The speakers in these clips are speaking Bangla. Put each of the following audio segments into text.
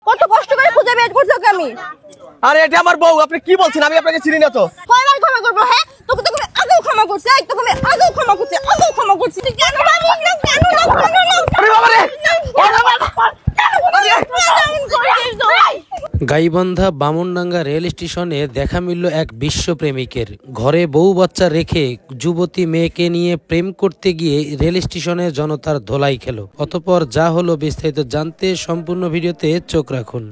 কত কষ্ট করে খুঁজে বের করছি ওকে আমি। আরে এটা আমার বউ, আপনি কি বলছেন? আমি আপনাকে চিনি না তো। কয়বার ক্ষমা করবো? হ্যাঁ, তোকে তো আমি আগেও ক্ষমা করছি, তোকে আমি আগেও ক্ষমা করছি, আগেও ক্ষমা করছি। তুই কেন না? আরে বাবা রে, গাইবান্ধা বামনডাঙ্গা রেল স্টেশনে দেখা মিলল এক বিশ্বপ্রেমিকের। ঘরে বউ বাচ্চা রেখে যুবতী মেয়েকে নিয়ে প্রেম করতে গিয়ে রেল স্টেশনে জনতার ধোলাই খেল। অতঃপর যা হলো বিস্তারিত জানতে সম্পূর্ণ ভিডিওতে চোখ রাখুন।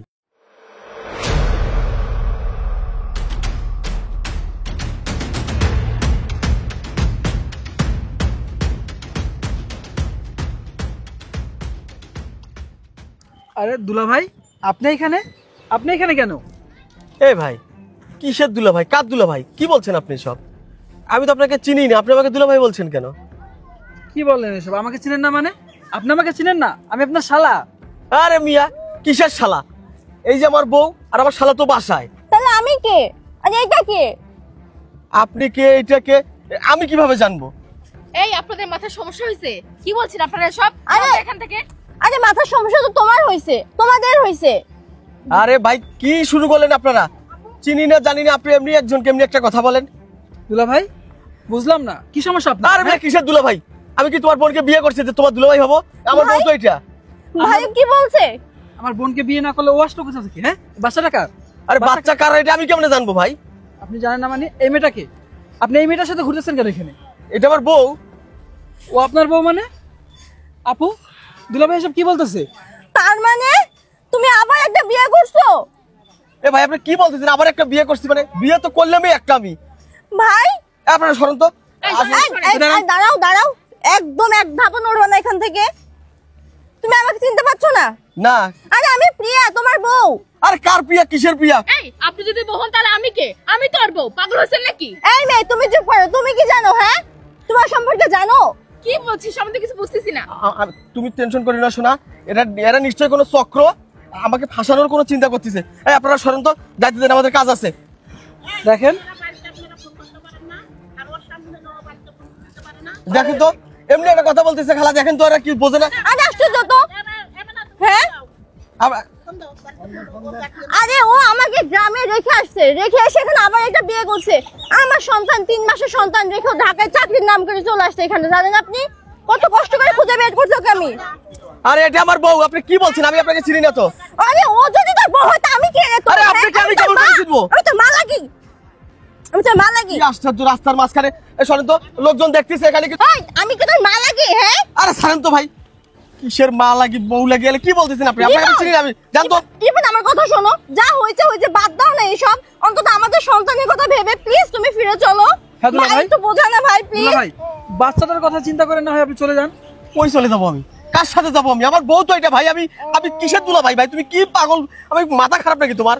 আরে দুলা ভাই, আপনি এখানে কেন? এই ভাই, কিসের দুলা ভাই? কার দুলা ভাই? কি বলছেন আপনি সব? আমি তো আপনাকে চিনি না, আপনি আমাকে দুলা ভাই বলছেন কেন? কি বললেন এসব? আমাকে চিনেন না মানে? আপনি আমাকে চিনেন না? আমি আপনার শালা। আরে মিয়া, কিসের শালা? এই যে আমার বউ আর আমার শালা তো বাসায়। তাহলে আমি কে? আরে এটা কে? আপনি কে? এটা কে? আমি কিভাবে জানবো? এই আপনাদের মাথার সমস্যা হয়েছে? কি বলছেন আপনারা সব? আরে এখান থেকে আরে মাথার সমস্যা তো তোমার হইছে, তোমাদের হইছে। আরে ভাই, কি শুরু করলেন আপনারা? চিনি না জানি না, আপনি এমনি একজন কেমনি একটা কথা বলেন? দুলা ভাই, বুঝলাম না কি সমস্যা আপনার? আরে ভাই, কিসের দুলা ভাই? আমি কি তোমার বোনকে বিয়ে করছি যে তোমার দুলা ভাই হবো? আমার বউ তো এটা। ভাই কি বলছে? আমার বোনকে বিয়ে না করলে ও আসলো কোথা থেকে? হ্যাঁ, বাচ্চাটা কার? আরে বাচ্চা কার এটা আমি কেমনে জানবো ভাই? আপনি জানেন না মানে? এই মেয়েটাকে আপনি এই মেয়েটার সাথে ঘুরতেছেন কেন এখানে? এটা আমার বউ। ও আপনার বউ মানে? আপু, দুলা ভাই এসব কি বলতেছে? তার মানে তুমি আবার একটা বিয়ে করছো? এ ভাই, আপনি কি বলতেছেন? আবার একটা বিয়ে করছি মানে? বিয়ে তো করলামই একটা আমি। ভাই আপনারা সরন্ত। দাঁড়াও দাঁড়াও, একদম এক ধাপও নড়বে না এখান থেকে। তুমি আমাকে চিনতে পারছো না? না। আরে আমি প্রিয়া, তোমার বউ। আরে কার প্রিয়া? কিসের প্রিয়া? এই আপনি যদি বহন তাহলে আমি কে? আমি তো আর বউ। পাগল হয়েছেন নাকি? এই মেয়ে, তুমি চুপ করো। তুমি কি জানো? হ্যাঁ, তোমার সম্পর্কে জানো? কি বলছিস? আমি তো কিছু বুঝতেছি না। তুমি টেনশন করি না শোনা, এরা নিশ্চয়ই কোনো চক্র আমাকে ফাঁসানোর কোনো চিন্তা করতেছে। এই আপনারা সরন্ত, যাইতে দেন, আমাদের কাজ আছে। দেখেন দেখেন তো, এমনি একটা কথা বলতেছে খালা, দেখেন তো এরা কি বোঝে না। আরে আশ্চর্য তো। হ্যাঁ, আরে ও আমাকে গ্রামে রেখে আসছে, রেখে এসে এখানে আবার একটা বিয়ে করছে। আমার সন্তান 3 মাসের সন্তান রেখে ঢাকায় চাকরির নাম করে চলে আসছে এখানে। জানেন আপনি কত কষ্ট করে খুঁজে বের করছি ওকে আমি। আরে এটা আমার বউ, আপনি কি বলছেন? আমি আপনাকে চিনি না তো। আরে ও যদি তোর বউ হয় তা আমি কে রে? আরে আপনাকে আমি কেমন করে চিনবো? আমি তো মা লাগি, আমি তো মা লাগি। কি আশ্চর্য, রাস্তার মাঝখানে সরন্ত, লোকজন দেখতেছে এখানে কি? আমি কি তোর মা লাগি? হ্যাঁ, আরে ছাড়েন তো ভাই, কিসের মা লাগি বউ লাগি? কি বলতেছেন আপনি? আপনাকে আমি চিনি না, আমি জানতো। ইরফান আমার কথা শোনো, যা হয়েছে হয়েছে, বাদ দাও না এইসব। অন্তত আমাদের সন্তানের কথা ভেবে প্লিজ তুমি ফিরে চলো। হ্যাঁ দুলা ভাই, একটু বোঝা না ভাই, দুলা প্লিজ। ভাই, বাচ্চাটার কথা চিন্তা করে না হয় আপনি চলে যান। কই চলে যাবো আমি? কার সাথে যাবো আমি? আমার বউ তো এটা ভাই। আমি আমি কিসের দুলা ভাই? ভাই তুমি কি পাগল? আমি মাথা খারাপ নাকি তোমার?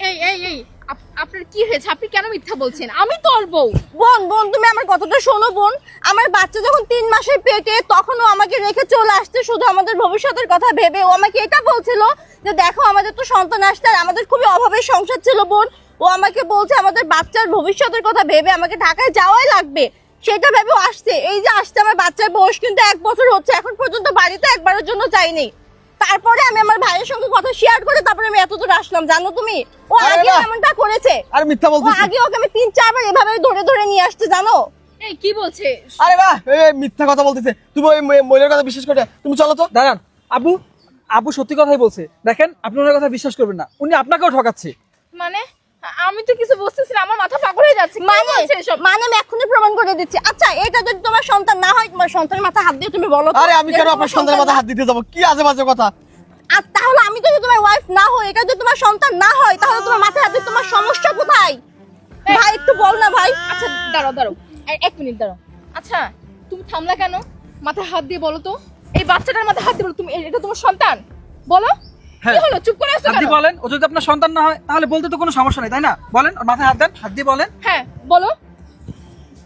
এই এই এই আপনার কি হয়েছে? আপনি কেন মিথ্যা বলছেন? আমি তো আর বউ। বোন বোন, তুমি আমার কথাটা শোনো বোন। আমার বাচ্চা যখন 3 মাসের পেটে, তখন ও আমাকে রেখে চলে আসছে শুধু আমাদের ভবিষ্যতের কথা ভেবে। ও আমাকে এটা বলছিল যে দেখো আমাদের তো সন্তান আসছে, আর আমাদের খুবই অভাবের সংসার ছিল বোন। ও আমাকে বলছে আমাদের বাচ্চার ভবিষ্যতের কথা ভেবে আমাকে ঢাকায় যাওয়াই লাগবে, সেটা ভেবে ও আসছে। এই যে আসছে, আমার বাচ্চার বয়স কিন্তু 1 বছর হচ্ছে, এখন পর্যন্ত বাড়িতে একবারের জন্য যাইনি। তারপরে আমি আমার ভাইয়ের সঙ্গে কথা শেয়ার করে তারপরে আমি এতদূর আসলাম, জানো তুমি? ও আগে এমনটা করেছে। আরে মিথ্যা ও বলতেছিস? আগে ওকে আমি 3-4 বার এভাবে ধরে ধরে নিয়ে আসছে, জানো? এই কি বলছে? আরে বাহ, এই মিথ্যা কথা বলতেছে। তুমি ওই মহিলার কথা বিশ্বাস করে? তুমি চলো তো। দাঁড়ান, আপু সত্যি কথাই বলছে। দেখেন, আপনি ওনার কথা বিশ্বাস করবেন না, উনি আপনাকেও ঠকাচ্ছে। মানে আমি তো কিছু বুঝতেছি না, আমার মাথা পাগল হয়ে যাচ্ছে। মানে আমি এখনই প্রমাণ করে দিচ্ছি। আচ্ছা, এটা যদি তোমার সন্তান না হয়, তোমার সন্তানের মাথা হাত দিয়ে তুমি বলো তো। আরে আমি কেন আপনার সন্তানের মাথা হাত দিতে যাবো? কি আজে বাজে কথা। আর তাহলে আমি যদি তোমার ওয়াইফ না হই, এটা যদি তোমার সন্তান না হয়, তাহলে তোমার মাথায় হাত দিয়ে তোমার সমস্যা কোথায়? ভাই একটু বল না ভাই। আচ্ছা দাঁড়াও, এক মিনিট দাঁড়াও। আচ্ছা তুমি থামলা কেন? মাথায় হাত দিয়ে বলো তো, এই বাচ্চাটার মাথায় হাত দিয়ে বলো, তুমি এটা তোমার সন্তান? বলো কি হলো? চুপ করে আছো আপনি কেন? বলেন, ও যদি আপনার সন্তান না হয় তাহলে বলতে তো কোনো সমস্যা নেই, তাই না? বলেন, ওর মাথায় হাত দেন, হাত দিয়ে বলেন। হ্যাঁ বলো,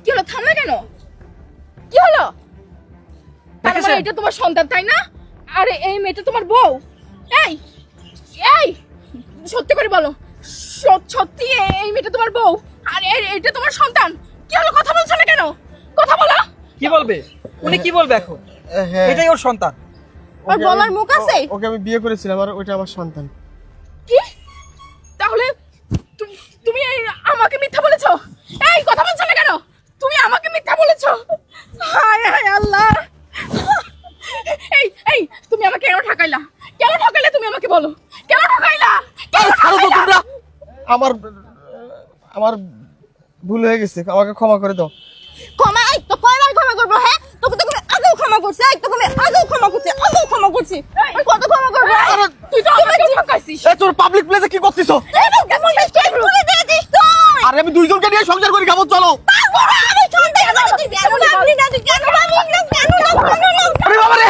কি হলো? থামলা কেন? কি হলো? তার মানে এটা তোমার সন্তান, তাই না? আরে এই মেয়েটা তোমার বউ? এই এই সত্যি করে বলো, সত্যি এই মেয়েটা তোমার বউ? আর এটা তোমার সন্তান? কি হলো? কথা বলছো না কেন? কথা বলো। কি বলবে উনি? কি বলবে এখন? এটাই ওর সন্তান। আর বলার মুখ আছে? ওকে আমি বিয়ে করেছিলাম আর ওইটা আমার সন্তান। কি? তাহলে তুমি আমাকে মিথ্যা বলেছো? এই কথা বলছো না কেন? তুমি আমাকে মিথ্যা বলেছো? হায় হায় আল্লাহ! এই তুমি আমাকে কেন ঠকাইলা? কেন ঠকাইলা তুমি আমাকে বলো? কেন ঠকাইলা? কেন ছাড়ো তো ঠকাইলা? তোমরা। আমার ভুল হয়ে গেছে, আমাকে ক্ষমা করে দাও। ক্ষমা? এই তো কয়বার ক্ষমা করবো? হ্যাঁ, তোকে তো আমি আগেও ক্ষমা করছি, এই তোকে আমি আগেও ক্ষমা করছি, আর কত ক্ষমা করবো? তুই তো আমাকে ঠকাইছিস। এই তোর পাবলিক প্লেসে কি করছিস? আরে আমি দুইজনকে নিয়ে সংসার করি, কেমন চলো? আরে বাবা রে!